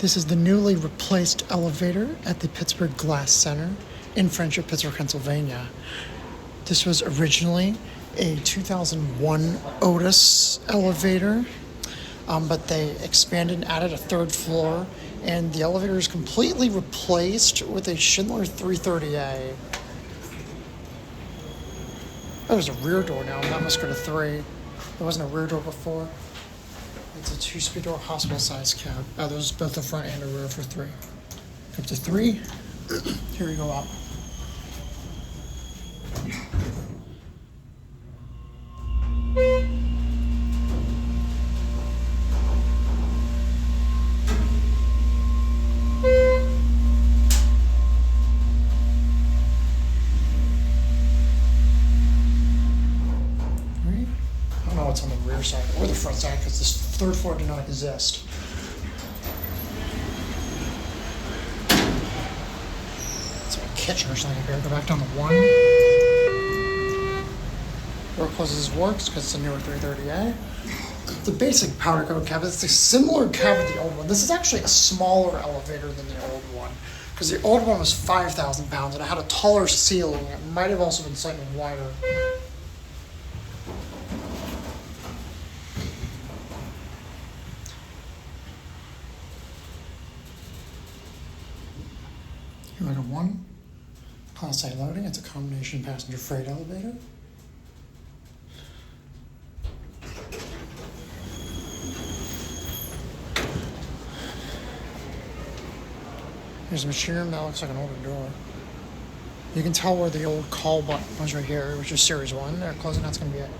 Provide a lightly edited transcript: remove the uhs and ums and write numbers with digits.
This is the newly replaced elevator at the Pittsburgh Glass Center in Friendship, Pittsburgh, Pennsylvania. This was originally a 2001 Otis elevator, but they expanded and added a third floor, and the elevator is completely replaced with a Schindler 330A. Oh, there's a rear door now, that must go to 3. There wasn't a rear door before. It's a 2-speed door hospital-sized cab. There's both the front and the rear for 3. Up to 3. Here we go up. I don't know what's on the rear side or the front side because this third floor did not exist. It's a kitchen or something here. Go back down to 1. Door closes works because it's a newer 330A. The basic powder coat cab is a similar cab to the old one. This is actually a smaller elevator than the old one because the old one was 5,000 pounds and it had a taller ceiling. It might have also been slightly wider. Here we go 1. Class A loading. It's a combination passenger freight elevator. Here's a machine room that looks like an older door. You can tell where the old call button was right here, which is Series 1. They're closing, that's going to be it.